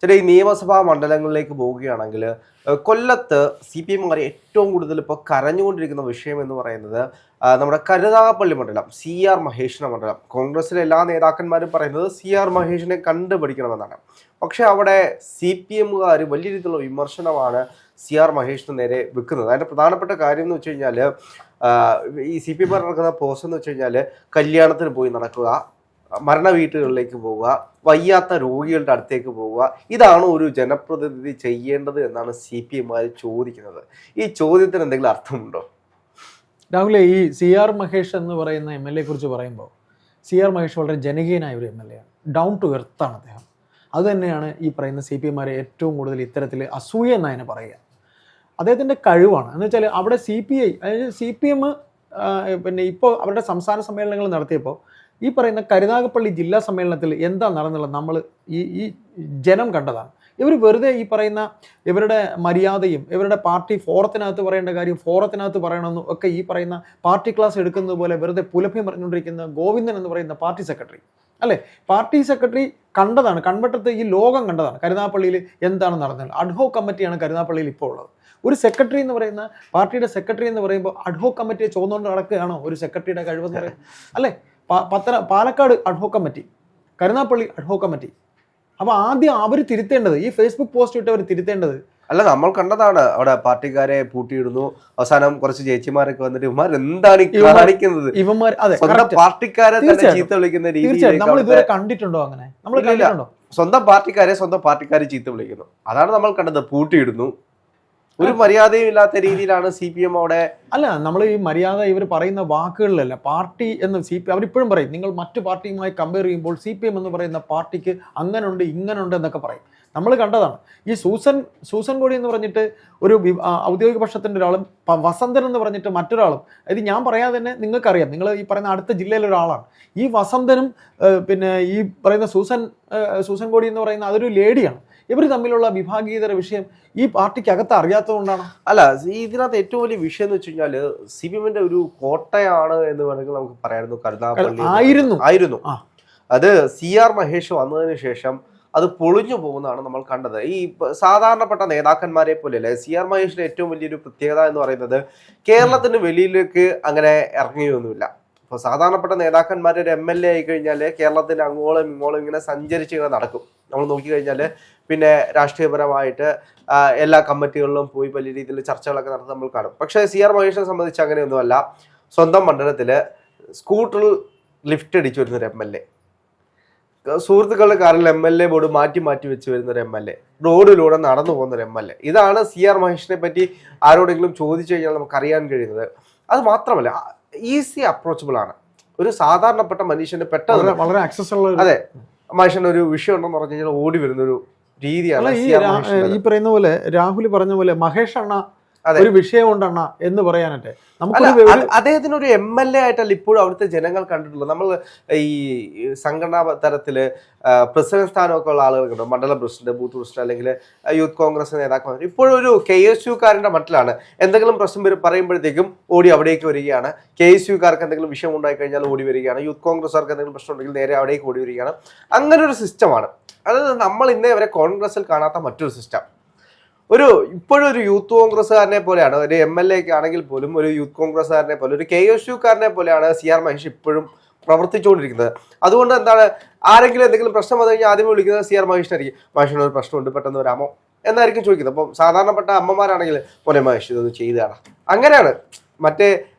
ചില ഈ നിയമസഭാ മണ്ഡലങ്ങളിലേക്ക് പോവുകയാണെങ്കിൽ കൊല്ലത്ത് CPM ഏറ്റവും കൂടുതൽ ഇപ്പോൾ കരഞ്ഞുകൊണ്ടിരിക്കുന്ന വിഷയം എന്ന് പറയുന്നത് നമ്മുടെ കരുനാഗപ്പള്ളി മണ്ഡലം CR മഹേഷിന്റെ മണ്ഡലം. കോൺഗ്രസിലെ എല്ലാ നേതാക്കന്മാരും പറയുന്നത് CR മഹേഷിനെ കണ്ടുപിടിക്കണമെന്നാണ്. പക്ഷെ അവിടെ CPMകാർ വലിയ രീതിയിലുള്ള വിമർശനമാണ് CR മഹേഷിന് നേരെ വെക്കുന്നത്. അതിൻ്റെ പ്രധാനപ്പെട്ട കാര്യം എന്ന് വെച്ച് കഴിഞ്ഞാൽ ഈ CPM നടക്കുന്ന പോസ്റ്റ് എന്ന് വെച്ച് കഴിഞ്ഞാൽ കല്യാണത്തിന് പോയി നടക്കുക, മരണ വീട്ടുകളിലേക്ക് പോവുക, വയ്യാത്ത രോഗികളുടെ അടുത്തേക്ക് പോവുക, ഇതാണ് ഒരു ജനപ്രതിനിധി ചെയ്യേണ്ടത് എന്നാണ് CPMമാർ ചോദിക്കുന്നത്. ഈ ചോദ്യത്തിന് എന്തെങ്കിലും അർത്ഥമുണ്ടോ? രാഹുലെ, ഈ CR മഹേഷ് എന്ന് പറയുന്ന MLA കുറിച്ച് പറയുമ്പോൾ CR മഹേഷ് വളരെ ജനകീയനായ ഒരു MLA ആണ്. ഡൗൺ ടു എർത്താണ് അദ്ദേഹം. അതുതന്നെയാണ് ഈ പറയുന്ന CPMമാരെ ഏറ്റവും കൂടുതൽ ഇത്തരത്തിൽ അസൂയ എന്നതിനെ പറയുക. അദ്ദേഹത്തിൻ്റെ കഴിവാണ്. എന്ന് വെച്ചാൽ അവിടെ CPI അതായത് CPM പിന്നെ ഇപ്പോൾ അവരുടെ സംസ്ഥാന സമ്മേളനങ്ങൾ നടത്തിയപ്പോൾ ഈ പറയുന്ന കരുനാഗപ്പള്ളി ജില്ലാ സമ്മേളനത്തിൽ എന്താ നടന്നുള്ളത് നമ്മൾ ഈ ജനം കണ്ടതാണ്. ഇവർ വെറുതെ ഈ പറയുന്ന ഇവരുടെ മര്യാദയും ഇവരുടെ പാർട്ടി ഫോറത്തിനകത്ത് പറയേണ്ട കാര്യം ഫോറത്തിനകത്ത് പറയണമെന്നും ഒക്കെ ഈ പറയുന്ന പാർട്ടി ക്ലാസ് എടുക്കുന്നത് പോലെ വെറുതെ പുലഭ്യം പറഞ്ഞുകൊണ്ടിരിക്കുന്ന ഗോവിന്ദൻ എന്ന് പറയുന്ന പാർട്ടി സെക്രട്ടറി അല്ലേ, പാർട്ടി സെക്രട്ടറി കണ്ടതാണ്, കൺവട്ടത്ത് ഈ ലോകം കണ്ടതാണ് കരുനാഗപ്പള്ളിയിൽ എന്താണ് നടന്നത്. അഡ്ഹോക് കമ്മിറ്റിയാണ് കരുനാഗപ്പള്ളിയിൽ ഇപ്പോൾ ഉള്ളത്. ഒരു സെക്രട്ടറി എന്ന് പറയുന്ന പാർട്ടിയുടെ സെക്രട്ടറി എന്ന് പറയുമ്പോൾ അഡ്ഹോക് കമ്മിറ്റിയെ ചോദിച്ചുകൊണ്ട് നടക്കുകയാണോ ഒരു സെക്രട്ടറിയുടെ കഴിവെന്ന് പറയുന്നത് അല്ലേ? Palakkad ad hoc committee, Karunagappally ad hoc committee. അപ്പോൾ ആദ്യം അവർ തിരുത്തേണ്ടത്, ഈ ഫേസ്ബുക്ക് പോസ്റ്റ് ഇട്ട് അവർ തിരുത്തേണ്ടത്. അല്ല, നമ്മൾ കണ്ടതാണ് അവിടെ പാർട്ടിക്കാരെ പൂട്ടിയിടുന്നു, അവസാനം കുറച്ച് ചേച്ചിമാരൊക്കെ വന്നിട്ട് ഇവന്മാർ എന്താണ് കാണിക്കുന്നത്, ഇവന്മാർ സ്വന്തം പാർട്ടിക്കാരെ ചീത്ത വിളിക്കുന്ന രീതിയിൽ നമ്മൾ ഇതുവരെ കണ്ടിട്ടുണ്ടോ? അങ്ങനെ നമ്മൾ കണ്ടിട്ടുണ്ടോ? സ്വന്തം പാർട്ടിക്കാരെ ചീത്ത വിളിക്കുന്നു, അതാണ് നമ്മൾ കണ്ടത്. പൂട്ടിയിടുന്നു, ഒരു മര്യാദയും ഇല്ലാത്ത രീതിയിലാണ് CPM അവിടെ. അല്ല, നമ്മൾ ഈ മര്യാദ ഇവർ പറയുന്ന വാക്കുകളിലല്ല. പാർട്ടി എന്ന് അവരിപ്പോഴും പറയും, നിങ്ങൾ മറ്റു പാർട്ടിയുമായി കമ്പയർ ചെയ്യുമ്പോൾ CPM എന്ന് പറയുന്ന പാർട്ടിക്ക് അങ്ങനുണ്ട് ഇങ്ങനുണ്ട് എന്നൊക്കെ പറയും. നമ്മൾ കണ്ടതാണ്. ഈ സൂസൻ കോടി എന്ന് പറഞ്ഞിട്ട് ഒരു ഔദ്യോഗിക പക്ഷത്തിൻ്റെ ഒരാളും വസന്തൻ എന്ന് പറഞ്ഞിട്ട് മറ്റൊരാളും, ഇത് ഞാൻ പറയാതെ തന്നെ നിങ്ങൾക്കറിയാം, നിങ്ങൾ ഈ പറയുന്ന അടുത്ത ജില്ലയിലെ ഒരാളാണ്. ഈ വസന്തനും പിന്നെ ഈ പറയുന്ന സൂസൻ കോടി എന്ന് പറയുന്ന അതൊരു ലേഡിയാണ്. ഇവർ തമ്മിലുള്ള വിഭാഗീയതര വിഷയം ഈ പാർട്ടിക്ക് അകത്ത് അറിയാത്തതുകൊണ്ടാണ്. അല്ല, ഇതിനകത്ത് ഏറ്റവും വലിയ വിഷയം എന്ന് വെച്ച് കഴിഞ്ഞാൽ CPMന്റെ ഒരു കോട്ടയാണ് എന്ന് വേണമെങ്കിൽ നമുക്ക് പറയാമായിരുന്നു. കരുനാഗപ്പള്ളി ആയിരുന്നു. അത് CR മഹേഷ് വന്നതിന് ശേഷം അത് പൊളിഞ്ഞു പോകുന്നതാണ് നമ്മൾ കണ്ടത്. ഈ സാധാരണപ്പെട്ട നേതാക്കന്മാരെ പോലെയല്ല. CR മഹേഷിന്റെ ഏറ്റവും വലിയൊരു പ്രത്യേകത എന്ന് പറയുന്നത് കേരളത്തിന് വെളിയിലേക്ക് അങ്ങനെ ഇറങ്ങിയൊന്നുമില്ല. ഇപ്പോൾ സാധാരണപ്പെട്ട നേതാക്കന്മാർ ഒരു MLA ആയി കഴിഞ്ഞാൽ കേരളത്തിന്റെ അങ്ങോളം ഇങ്ങോളം ഇങ്ങനെ സഞ്ചരിച്ച് ഇങ്ങനെ നടക്കും. നമ്മൾ നോക്കിക്കഴിഞ്ഞാൽ പിന്നെ രാഷ്ട്രീയപരമായിട്ട് എല്ലാ കമ്മിറ്റികളിലും പോയി വലിയ രീതിയിൽ ചർച്ചകളൊക്കെ നടത്തി നമ്മൾ കാണും. പക്ഷേ CR മഹേഷിനെ സംബന്ധിച്ച് അങ്ങനെയൊന്നുമല്ല. സ്വന്തം മണ്ഡലത്തിൽ സ്കൂട്ടറിൽ ലിഫ്റ്റ് അടിച്ചു വരുന്നൊരു MLA, സുഹൃത്തുക്കളുടെ കാറിൽ MLA ബോർഡ് മാറ്റി വെച്ച് വരുന്നൊരു MLA, റോഡിലൂടെ നടന്നു പോകുന്നൊരു MLA. ഇതാണ് CR മഹേഷിനെ പറ്റി ആരോടെങ്കിലും ചോദിച്ചു കഴിഞ്ഞാൽ നമുക്ക് അറിയാൻ കഴിയുന്നത്. അത് മാത്രമല്ല, ഈസി അപ്രോച്ചബിൾ ആണ്. ഒരു സാധാരണപ്പെട്ട മനുഷ്യന് പെട്ടെന്ന് വളരെ ആക്സസ് ഉള്ള, അതെ, മനുഷ്യന് ഒരു വിഷയം ഉണ്ടെന്ന് പറഞ്ഞു കഴിഞ്ഞാൽ ഓടി വരുന്നൊരു രീതിയാണ്. ഈ പറയുന്ന പോലെ രാഹുൽ പറഞ്ഞ പോലെ മഹേഷ് അണ്ണ ഒരു വിഷയം കൊണ്ടണ്ണ എന്ന് പറയാനട്ടെ അദ്ദേഹത്തിന് ഒരു MLA ആയിട്ടല്ല ഇപ്പോഴും അവിടുത്തെ ജനങ്ങൾ കണ്ടിട്ടുള്ളത്. നമ്മൾ ഈ സംഘടനാ തലത്തില് പ്രസിഡന്റ് സ്ഥാനമൊക്കെ ഉള്ള ആളുകൾക്കുണ്ടോ, മണ്ഡലം പ്രസിഡന്റ്, ബൂത്ത് പ്രസിഡന്റ്, അല്ലെങ്കിൽ യൂത്ത് കോൺഗ്രസ് നേതാക്കൾ ഇപ്പോഴും ഒരു KSUക്കാരന്റെ മട്ടിലാണ്. എന്തെങ്കിലും പ്രശ്നം പറയുമ്പോഴത്തേക്കും ഓടി അവിടേക്ക് വരികയാണ്. KSUക്കാർക്ക് എന്തെങ്കിലും വിഷയം ഉണ്ടായി കഴിഞ്ഞാൽ ഓടി വരികയാണ്. യൂത്ത് കോൺഗ്രസ്സുകാർക്ക് എന്തെങ്കിലും പ്രശ്നം ഉണ്ടെങ്കിൽ നേരെ അവിടേക്ക് ഓടി വരികയാണ്. അങ്ങനെ ഒരു സിസ്റ്റമാണ്. അതായത് നമ്മൾ ഇന്നേ വരെ കോൺഗ്രസിൽ കാണാത്ത മറ്റൊരു സിസ്റ്റം. ഇപ്പോഴും ഒരു യൂത്ത് കോൺഗ്രസ്സുകാരനെ പോലെയാണ്, ഒരു MLA ആണെങ്കിൽ പോലും ഒരു യൂത്ത് കോൺഗ്രസ്സുകാരനെ പോലെ, ഒരു KSUക്കാരനെ പോലെയാണ് CR മഹേഷ് ഇപ്പോഴും പ്രവർത്തിച്ചുകൊണ്ടിരിക്കുന്നത്. അതുകൊണ്ട് എന്താണ്, ആരെങ്കിലും എന്തെങ്കിലും പ്രശ്നം വന്നു കഴിഞ്ഞാൽ ആദ്യമേ വിളിക്കുന്നത് CR മഹേഷിനായിരിക്കും. മഹേഷിന് ഒരു പ്രശ്നമുണ്ട്, പെട്ടെന്ന് വരാമോ എന്നായിരിക്കും ചോദിക്കുന്നത്. അപ്പം സാധാരണപ്പെട്ട അമ്മമാരാണെങ്കിൽ പോലെ മഹേഷ് ഇതൊന്നും ചെയ്താണ്. അങ്ങനെയാണ്. മറ്റേ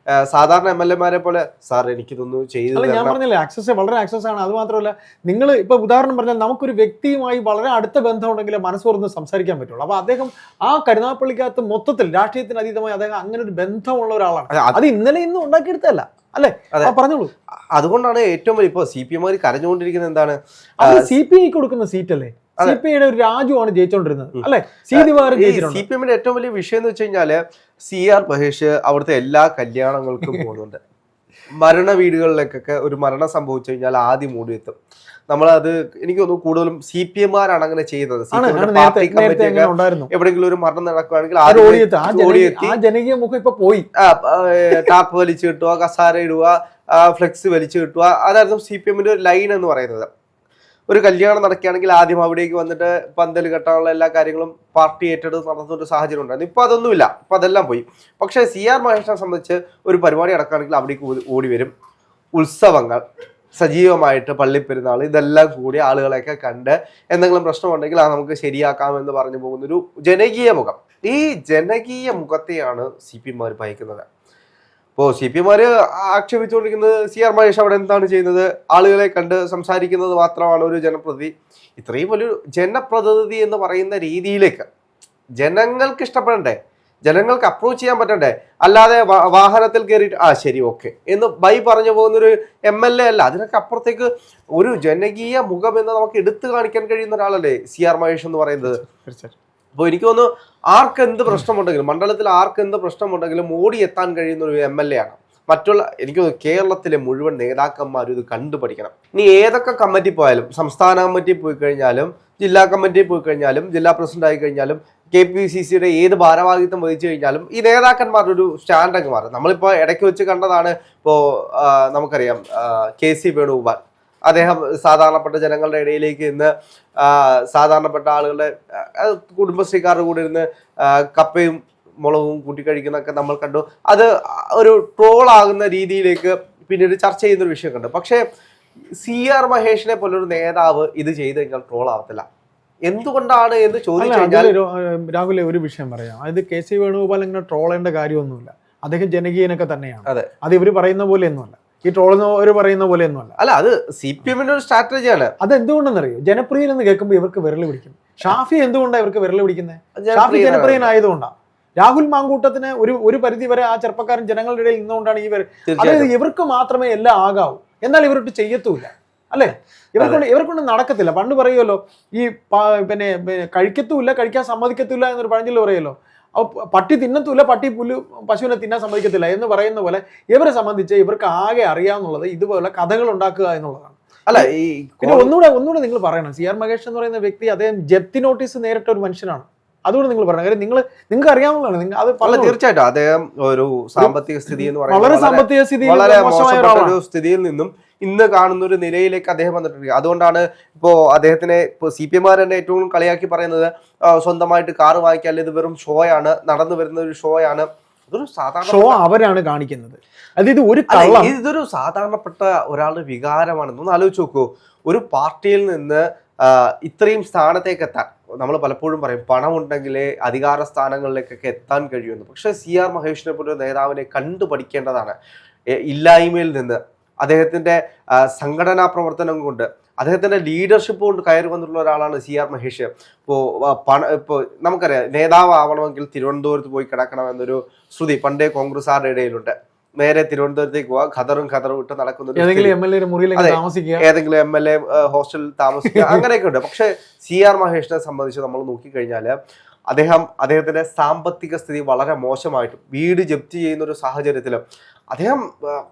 സാധാരണ MLA പോലെ സാർ എനിക്കിതൊന്നും ചെയ്തു. ഞാൻ പറഞ്ഞില്ലേ, ആക്സസ് വളരെ ആക്സസ് ആണ്. അത് മാത്രമല്ല, നിങ്ങൾ ഇപ്പൊ ഉദാഹരണം പറഞ്ഞാൽ നമുക്കൊരു വ്യക്തിയുമായി വളരെ അടുത്ത ബന്ധമുണ്ടെങ്കിൽ മനസ്സ് തുറന്ന് സംസാരിക്കാൻ പറ്റുള്ളൂ. അപ്പൊ അദ്ദേഹം ആ കരുനാഗപ്പള്ളിക്കകത്ത് മൊത്തത്തിൽ രാഷ്ട്രീയത്തിന് അതീതമായി അദ്ദേഹം അങ്ങനെ ഒരു ബന്ധമുള്ള ഒരാളാണ്. അത് ഇന്നലെ ഇന്നും ഉണ്ടാക്കിയെടുത്തല്ല അല്ലേ? പറഞ്ഞോളൂ. അതുകൊണ്ടാണ് ഏറ്റവും വലിയ ഇപ്പൊ CPM കരഞ്ഞുകൊണ്ടിരിക്കുന്നത്. എന്താണ്, CPI കൊടുക്കുന്ന സീറ്റല്ലേ? CPIയുടെ ഒരു രാജുവാണ് ജയിച്ചോണ്ടിരുന്നത് അല്ലെ? CPMന്റെ ഏറ്റവും വലിയ വിഷയം എന്ന് വെച്ച് കഴിഞ്ഞാല് CR മഹേഷ് അവിടുത്തെ എല്ലാ കല്യാണങ്ങൾക്കും പോകുന്നുണ്ട്. മരണ വീടുകളിലേക്കൊക്കെ ഒരു മരണം സംഭവിച്ചു കഴിഞ്ഞാൽ ആദ്യം ഓടിയെത്തും. നമ്മളത് എനിക്ക് തോന്നുന്നു കൂടുതലും CPMമാരാണ് അങ്ങനെ ചെയ്യുന്നത്. എവിടെയെങ്കിലും ഒരു മരണം നടക്കുകയാണെങ്കിൽ ടാപ്പ് വലിച്ചു കിട്ടുക, കസാര ഇടുക, ഫ്ലെക്സ് വലിച്ചു കിട്ടുക, അതായിരുന്നു CPMന്റെ ഒരു ലൈൻ എന്ന് പറയുന്നത്. ഒരു കല്യാണം നടക്കുകയാണെങ്കിൽ ആദ്യം അവിടേക്ക് വന്നിട്ട് പന്തൽ കെട്ടാനുള്ള എല്ലാ കാര്യങ്ങളും പാർട്ടി ഏറ്റെടുത്ത് നടത്തുന്ന ഒരു സാഹചര്യം ഉണ്ടായിരുന്നു. ഇപ്പൊ അതൊന്നുമില്ല, ഇപ്പൊ അതെല്ലാം പോയി. പക്ഷേ CR മഹേഷിനെ സംബന്ധിച്ച് ഒരു പരിപാടി നടക്കുകയാണെങ്കിൽ അവിടേക്ക് ഓടി വരും. ഉത്സവങ്ങൾ സജീവമായിട്ട്, പള്ളിപ്പെരുന്നാൾ, ഇതെല്ലാം കൂടി ആളുകളെയൊക്കെ കണ്ട് എന്തെങ്കിലും പ്രശ്നമുണ്ടെങ്കിൽ അത് നമുക്ക് ശരിയാക്കാമെന്ന് പറഞ്ഞു പോകുന്നൊരു ജനകീയ മുഖം. ഈ ജനകീയ മുഖത്തെയാണ് CPM ഭയക്കുന്നത്. ഇപ്പോൾ CPM ആക്ഷേപിച്ചുകൊണ്ടിരിക്കുന്നത് CR മഹേഷ് അവിടെ എന്താണ് ചെയ്യുന്നത്, ആളുകളെ കണ്ട് സംസാരിക്കുന്നത് മാത്രമാണ് ഒരു ജനപ്രതിനിധി. ഇത്രയും വലിയൊരു ജനപ്രതിനിധി എന്ന് പറയുന്ന രീതിയിലേക്ക് ജനങ്ങൾക്ക് ഇഷ്ടപ്പെടണ്ടേ, ജനങ്ങൾക്ക് അപ്രോച്ച് ചെയ്യാൻ പറ്റണ്ടേ, അല്ലാതെ വാഹനത്തിൽ കയറിയിട്ട് ശരി ഓക്കെ എന്ന് ബൈ പറഞ്ഞു പോകുന്നൊരു MLA അല്ല. അതിനൊക്കെ അപ്പുറത്തേക്ക് ഒരു ജനകീയ മുഖം എന്ന് നമുക്ക് എടുത്തു കാണിക്കാൻ കഴിയുന്ന ഒരാളല്ലേ CR മഹേഷ് എന്ന് പറയുന്നത്. അപ്പോൾ എനിക്ക് തോന്നുന്നു ആർക്ക് എന്ത് പ്രശ്നമുണ്ടെങ്കിലും, മണ്ഡലത്തിൽ ആർക്ക് എന്ത് പ്രശ്നമുണ്ടെങ്കിലും ഓടി എത്താൻ കഴിയുന്ന ഒരു MLA ആണ്. മറ്റുള്ള എനിക്ക് തോന്നുന്നു കേരളത്തിലെ മുഴുവൻ നേതാക്കന്മാരും ഇത് കണ്ടുപഠിക്കണം. ഇനി ഏതൊക്കെ കമ്മിറ്റി പോയാലും, സംസ്ഥാന കമ്മിറ്റി പോയി കഴിഞ്ഞാലും, ജില്ലാ കമ്മിറ്റി പോയി കഴിഞ്ഞാലും, ജില്ലാ പ്രസിഡന്റ് ആയി കഴിഞ്ഞാലും, KPCCയുടെ ഏത് ഭാരവാഹിത്വം വഹിച്ചു കഴിഞ്ഞാലും ഈ നേതാക്കന്മാരുടെ ഒരു സ്റ്റാൻഡ് അങ്ങ് മാറും. നമ്മളിപ്പോൾ ഇടയ്ക്ക് വെച്ച് കണ്ടതാണ്. ഇപ്പോൾ നമുക്കറിയാം KC വേണുഗോപാൽ, അദ്ദേഹം സാധാരണപ്പെട്ട ജനങ്ങളുടെ ഇടയിലേക്ക് ഇന്ന് സാധാരണപ്പെട്ട ആളുകളുടെ കുടുംബശ്രീക്കാരുടെ കൂടെ ഇരുന്ന് കപ്പയും മുളകും കൂട്ടിക്കഴിക്കുന്നൊക്കെ നമ്മൾ കണ്ടു. അത് ഒരു ട്രോൾ ആകുന്ന രീതിയിലേക്ക് പിന്നീട് ചർച്ച ചെയ്യുന്നൊരു വിഷയം കണ്ടു. പക്ഷേ CR മഹേഷിനെ പോലൊരു നേതാവ് ഇത് ചെയ്ത് കഴിഞ്ഞാൽ ട്രോൾ ആവത്തില്ല. എന്തുകൊണ്ടാണ് എന്ന് ചോദിച്ചു കഴിഞ്ഞാൽ രാഹുലെ ഒരു വിഷയം പറയാം. അതായത് KC വേണുഗോപാൽ ഇങ്ങനെ ട്രോളേണ്ട കാര്യമൊന്നുമില്ല. അദ്ദേഹം ജനകീയനൊക്കെ തന്നെയാണ്. അത് ഇവർ പറയുന്ന പോലെയൊന്നുമല്ല, ഈ ട്രോളെന്ന് പറയുന്ന പോലെയൊന്നുമല്ല. അല്ല, അത് CPM ഒരു സ്ട്രാറ്റജിയാണ്. അത് എന്തുകൊണ്ടെന്നറിയോ, ജനപ്രിയൻ എന്ന് കേൾക്കുമ്പോൾ ഇവർക്ക് വിരൽ പിടിക്കും. ഷാഫി എന്തുകൊണ്ടാണ് ഇവർക്ക് വിരൽ പിടിക്കുന്നത്? ഷാഫി ജനപ്രിയനായതുകൊണ്ടാണ്. രാഹുൽ മാങ്കൂട്ടത്തിന് ഒരു പരിധി വരെ ആ ചെറുപ്പക്കാരൻ ജനങ്ങളുടെ ഇടയിൽ നിന്നുകൊണ്ടാണ് അതായത് ഇവർക്ക് മാത്രമേ എല്ലാം ആകാവൂ, എന്നാൽ ഇവരൊട്ട് ചെയ്യത്തുമില്ല അല്ലേ? ഇവർക്കൊണ്ട് നടക്കത്തില്ല. പണ്ട് പറയുമല്ലോ, ഈ പിന്നെ കഴിക്കത്തുമില്ല, കഴിക്കാൻ സമ്മതിക്കത്തില്ല എന്നൊരു പഴഞ്ചൊല്ല് പറയുമല്ലോ. പട്ടി തിന്നത്തുമില്ല, പട്ടി പുല്ല് പശുവിനെ തിന്നാൻ സമ്മതിക്കത്തില്ല എന്ന് പറയുന്ന പോലെ ഇവരെ സംബന്ധിച്ച് ഇവർക്ക് ആകെ അറിയാവുന്നുള്ളത് ഇതുപോലെ കഥകൾ ഉണ്ടാക്കുക എന്നുള്ളതാണ്. അല്ല, ഈ പിന്നെ ഒന്നുകൂടെ നിങ്ങൾ പറയണം, CR മഹേഷ് എന്ന് പറയുന്ന വ്യക്തി അദ്ദേഹം ജപ്തി നോട്ടീസ് നേരിട്ട ഒരു മനുഷ്യനാണ്. അതുകൊണ്ട് നിങ്ങൾ പറയണം, കാര്യം നിങ്ങൾക്ക് അറിയാവുന്നതാണ്. അത് തീർച്ചയായിട്ടും അദ്ദേഹം ഒരു സാമ്പത്തിക സ്ഥിതി എന്ന് പറയുന്നത് വളരെ സാമ്പത്തിക സ്ഥിതി, വളരെ മോശപ്പെട്ട ഒരു സ്ഥിതിയിൽ നിന്നും ഇന്ന് കാണുന്ന ഒരു നിലയിലേക്ക് അദ്ദേഹം വന്നിട്ടുണ്ട്. അതുകൊണ്ടാണ് ഇപ്പോ അദ്ദേഹത്തിനെ CPM തന്നെ ഏറ്റവും കളിയാക്കി പറയുന്നത് സ്വന്തമായിട്ട് കാറ് വാങ്ങിക്കാൻ ഇത് വെറും ഷോയാണ്, നടന്നു വരുന്ന ഒരു ഷോയാണ്. ഇതൊരു സാധാരണ ഷോ അവരാണ് കാണിക്കുന്നത്. അതായത് ഇതൊരു സാധാരണപ്പെട്ട ഒരാളുടെ വികാരമാണെന്ന് ആലോചിച്ച് നോക്കൂ. ഒരു പാർട്ടിയിൽ നിന്ന് ഇത്രയും സ്ഥാനത്തേക്ക് എത്താൻ നമ്മൾ പലപ്പോഴും പറയും പണമുണ്ടെങ്കിലേ അധികാര സ്ഥാനങ്ങളിലേക്കൊക്കെ എത്താൻ കഴിയുമെന്ന്. പക്ഷെ CR മഹേഷിനെ പോലൊരു നേതാവിനെ കണ്ടു പഠിക്കേണ്ടതാണ്. ഇല്ലായ്മയിൽ നിന്ന് അദ്ദേഹത്തിന്റെ സംഘടനാ പ്രവർത്തനം കൊണ്ട്, അദ്ദേഹത്തിന്റെ ലീഡർഷിപ്പ് കൊണ്ട് കയറി വന്നിട്ടുള്ള ഒരാളാണ് CR മഹേഷ്. ഇപ്പോൾ നമുക്കറിയാം, നേതാവ് ആവണമെങ്കിൽ തിരുവനന്തപുരത്ത് പോയി കിടക്കണം എന്നൊരു ശ്രുതി പണ്ടേ കോൺഗ്രസ്സുകാരുടെ ഇടയിലുണ്ട്. നേരെ തിരുവനന്തപുരത്തേക്ക് പോവാ, ഖദറും ഇട്ട് നടക്കുന്ന ഏതെങ്കിലും MLA ഹോസ്റ്റലിൽ താമസിക്കുക, അങ്ങനെയൊക്കെ ഉണ്ട്. പക്ഷെ CR മഹേഷിനെ സംബന്ധിച്ച് നമ്മൾ നോക്കിക്കഴിഞ്ഞാൽ അദ്ദേഹത്തിന്റെ സാമ്പത്തിക സ്ഥിതി വളരെ മോശമായിട്ടും വീട് ജപ്തി ചെയ്യുന്ന ഒരു സാഹചര്യത്തിലും അദ്ദേഹം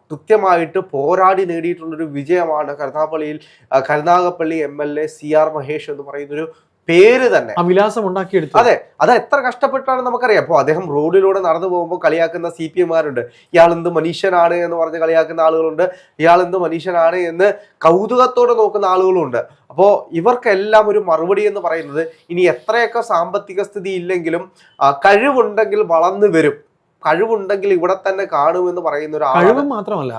കൃത്യമായിട്ട് പോരാടി നേടിയിട്ടുള്ളൊരു വിജയമാണ് കരുനാഗപ്പള്ളി MLA CR മഹേഷ് എന്ന് പറയുന്നൊരു പേര് തന്നെ, വിലാസം ഉണ്ടാക്കിയെടുത്തു. അതെ, അത് എത്ര കഷ്ടപ്പെട്ടാണ് നമുക്കറിയാം. അപ്പോൾ അദ്ദേഹം റോഡിലൂടെ നടന്നു പോകുമ്പോൾ കളിയാക്കുന്ന CPM-മാരുണ്ട്. ഇയാൾ എന്ത് മനുഷ്യനാണ് എന്ന് പറഞ്ഞ് കളിയാക്കുന്ന ആളുകളുണ്ട്, ഇയാൾ എന്ത് മനുഷ്യനാണ് എന്ന് കൗതുകത്തോടെ നോക്കുന്ന ആളുകളുണ്ട്. അപ്പോൾ ഇവർക്കെല്ലാം ഒരു മറുപടി എന്ന് പറയുന്നത്, ഇനി എത്രയൊക്കെ സാമ്പത്തിക സ്ഥിതി ഇല്ലെങ്കിലും കഴിവുണ്ടെങ്കിൽ വളർന്നു വരും, കഴിവുണ്ടെങ്കിൽ ഇവിടെ തന്നെ കാണുമെന്ന് പറയുന്ന ഒരു കഴിവ് മാത്രമല്ല,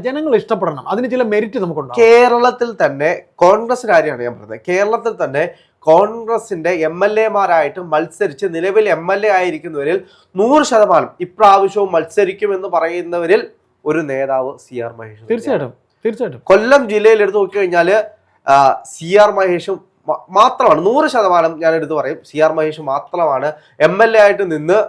ജനങ്ങൾ ഇഷ്ടപ്പെടണം, അതിന് ചില മെരിറ്റ് നമുക്കുണ്ട്. കേരളത്തിൽ തന്നെ കോൺഗ്രസ് കാര്യമാണ് ഞാൻ പറഞ്ഞത്. കേരളത്തിൽ തന്നെ കോൺഗ്രസിന്റെ MLA-മാരായിട്ട് മത്സരിച്ച് നിലവിൽ MLA ആയിരിക്കുന്നവരിൽ 100% ഇപ്രാവശ്യവും മത്സരിക്കുമെന്ന് പറയുന്നവരിൽ ഒരു നേതാവ് CR മഹേഷ്. തീർച്ചയായിട്ടും കൊല്ലം ജില്ലയിൽ എടുത്ത് നോക്കിക്കഴിഞ്ഞാല് CR മഹേഷും മാത്രമാണ് 100% ഞാൻ എടുത്തു പറയും. CR മഹേഷ് മാത്രമാണ് MLA ആയിട്ട് നിന്ന്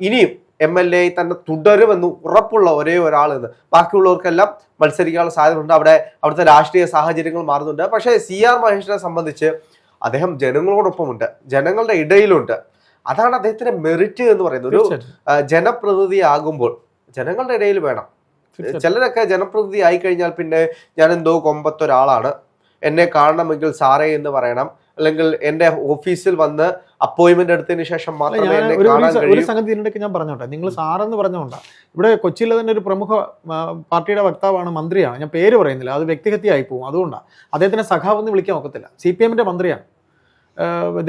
ഇനിയും MLA തന്നെ തുടരുമെന്ന് ഉറപ്പുള്ള ഒരേ ഒരാളെന്ന്. ബാക്കിയുള്ളവർക്കെല്ലാം മത്സരിക്കാനുള്ള സാധ്യതയുണ്ട്. അവിടുത്തെ രാഷ്ട്രീയ സാഹചര്യങ്ങൾ മാറുന്നുണ്ട്. പക്ഷേ CR മഹേഷിനെ സംബന്ധിച്ച് അദ്ദേഹം ജനങ്ങളോടൊപ്പമുണ്ട്, ജനങ്ങളുടെ ഇടയിലുണ്ട്. അതാണ് അദ്ദേഹത്തിന്റെ മെറിറ്റ് എന്ന് പറയുന്നത്. ഒരു ജനപ്രതിനിധി ആകുമ്പോൾ ജനങ്ങളുടെ ഇടയിൽ വേണം. ചിലരൊക്കെ ജനപ്രതിനിധി ആയി കഴിഞ്ഞാൽ പിന്നെ ഞാൻ എന്തോ കൊമ്പത്തൊരാളാണ്, എന്നെ കാണണമെങ്കിൽ സാറേ എന്ന് പറയണം, അല്ലെങ്കിൽ എൻ്റെ ഓഫീസിൽ വന്ന് അപ്പോയിന്റ്മെന്റ് എടുത്തതിന് ശേഷം മാത്രമേ എന്നെ കാണാൻ ഒരു കഴിയൂ. സംഗതി ഇതിനിടയ്ക്ക് ഞാൻ പറഞ്ഞോട്ടെ, നിങ്ങൾ സാറെന്ന് പറഞ്ഞുകൊണ്ടാണ് ഇവിടെ കൊച്ചിയിലെ തന്നെ ഒരു പ്രമുഖ പാർട്ടിയുടെ വക്താവാണ്, മന്ത്രിയാണ്, ഞാൻ പേര് പറയുന്നില്ല, അത് വ്യക്തിഹത്യയായി പോകും, അതുകൊണ്ടാണ് അദ്ദേഹത്തിനെ സഖാവെന്ന് വിളിക്കാൻ ഒക്കത്തില്ല. CPM-ന്റെ മന്ത്രിയാണ്,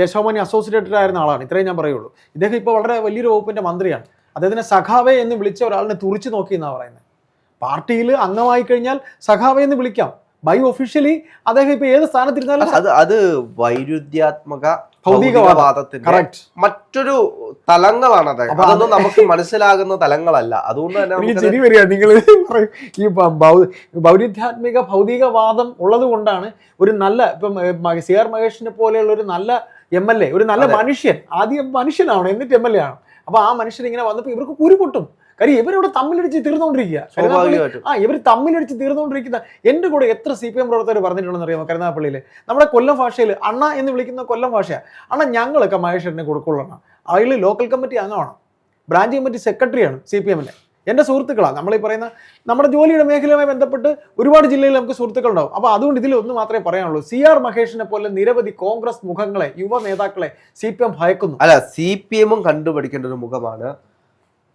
ദേശാഭിമാനി അസോസിയേറ്റഡ് ആയിരുന്ന ആളാണ്, ഇത്രയും ഞാൻ പറയുള്ളൂ. ഇദ്ദേഹം ഇപ്പോൾ വളരെ വലിയൊരു വകുപ്പിന്റെ മന്ത്രിയാണ്. അദ്ദേഹത്തിനെ സഖാവേ എന്ന് വിളിച്ച ഒരാളിനെ തുറിച്ചു നോക്കി എന്നാണ് പറയുന്നത്. പാർട്ടിയിൽ അംഗമായി കഴിഞ്ഞാൽ സഖാവേ എന്ന് വിളിക്കാം, ബൈ ഒഫീഷ്യലി അദ്ദേഹം ഇപ്പൊ ഏത് സ്ഥാനത്തിരുന്നാലും അത് വൈരുദ്ധ്യാത്മക ഭൗതികവാദത്തിന്റെ മറ്റൊരു തലങ്ങളാണ്. അതൊന്നും നമുക്ക് മനസ്സിലാകുന്ന തലങ്ങളല്ല. അതുകൊണ്ട് തന്നെ ശരി വരിക, നിങ്ങൾ ഈ വൈരുദ്ധ്യാത്മിക ഭൗതികവാദം ഉള്ളത് കൊണ്ടാണ് ഒരു നല്ല, ഇപ്പം CR മഹേഷിനെ പോലെയുള്ള ഒരു നല്ല MLA, ഒരു നല്ല മനുഷ്യൻ, ആദ്യം മനുഷ്യനാണ് എന്നിട്ട് MLA ആണ്. അപ്പൊ ആ മനുഷ്യൻ ഇങ്ങനെ വന്നപ്പോൾ ഇവർക്ക് കുരുപൊട്ടും. കാര്യം ഇവരിവിടെ തമ്മിലടിച്ച് തീർന്നുകൊണ്ടിരിക്കുക. ഇവർ തമ്മിലടിച്ച് തീർന്നുകൊണ്ടിരിക്കുന്ന എൻ്റെ കൂടെ എത്ര CPM പ്രവർത്തകർ പറഞ്ഞിട്ടുണ്ടെന്ന് അറിയാമോ? കരുനാഗപ്പള്ളിയിൽ നമ്മുടെ കൊല്ലം ഭാഷയിൽ അണ്ണ എന്ന് വിളിക്കുന്ന കൊല്ലം ഭാഷയാണ്. അണ്ണ ഞങ്ങളൊക്കെ മഹേശ്വരനെ കൊടുക്കുള്ളൂ. അതിൽ ലോക്കൽ കമ്മിറ്റി അംഗമാണ്, ബ്രാഞ്ച് കമ്മിറ്റി സെക്രട്ടറിയാണ് CPM-ന്റെ. എൻ്റെ സുഹൃത്തുക്കളാണ്. നമ്മളീ പറയുന്ന നമ്മുടെ ജോലിയുടെ മേഖലയുമായി ബന്ധപ്പെട്ട് ഒരുപാട് ജില്ലയിൽ നമുക്ക് സുഹൃത്തുക്കളുണ്ടാവും. അപ്പോൾ അതുകൊണ്ട് ഇതിൽ ഒന്ന് മാത്രമേ പറയാനുള്ളൂ, CR മഹേഷിനെ പോലെ നിരവധി കോൺഗ്രസ് മുഖങ്ങളെ, യുവ നേതാക്കളെ CPM ഭയക്കുന്നു. അല്ല, CPM-ഉം കണ്ടുപിടിക്കേണ്ട ഒരു മുഖമാണ്,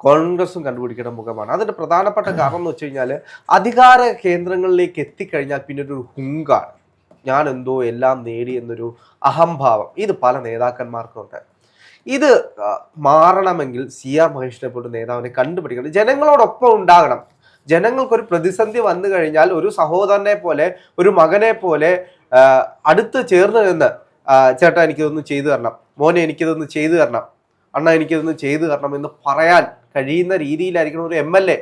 കോൺഗ്രസും കണ്ടുപിടിക്കേണ്ട മുഖമാണ്. അതിന്റെ പ്രധാനപ്പെട്ട കാരണം എന്ന് വെച്ച് കഴിഞ്ഞാൽ അധികാര കേന്ദ്രങ്ങളിലേക്ക് എത്തിക്കഴിഞ്ഞാൽ പിന്നെ ഒരു ഹുങ്കാണ്, ഞാൻ എന്തോ എല്ലാം നേടി എന്നൊരു അഹംഭാവം, ഇത് പല നേതാക്കന്മാർക്കും ഉണ്ട്. ഇത് മാറണമെങ്കിൽ CR മഹേഷിനെ പോലെ നേതാവിനെ കണ്ടുപിടിക്കണം, ജനങ്ങളോടൊപ്പം ഉണ്ടാകണം. ജനങ്ങൾക്കൊരു പ്രതിസന്ധി വന്നു കഴിഞ്ഞാൽ ഒരു സഹോദരനെ പോലെ, ഒരു മകനെ പോലെ അടുത്ത് ചേർന്ന് നിന്ന് ചേട്ടാ എനിക്കിതൊന്ന് ചെയ്തു തരണം, മോനെ എനിക്കിതൊന്ന് ചെയ്തു തരണം, അണ്ണ എനിക്കിതൊന്ന് ചെയ്തു തരണം എന്ന് പറയാൻ കഴിയുന്ന രീതിയിലായിരിക്കണം ഒരു MLA.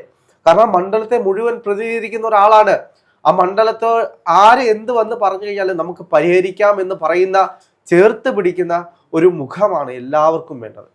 കാരണം മണ്ഡലത്തെ മുഴുവൻ പ്രതിനിധീകരിക്കുന്ന ഒരാളാണ്. ആ മണ്ഡലത്തോ ആര് എന്ത് വന്ന് പറഞ്ഞു കഴിഞ്ഞാലും നമുക്ക് പരിഹരിക്കാം എന്ന് പറയുന്ന, ചേർത്ത് പിടിക്കുന്ന ഒരു മുഖമാണ് എല്ലാവർക്കും വേണ്ടത്.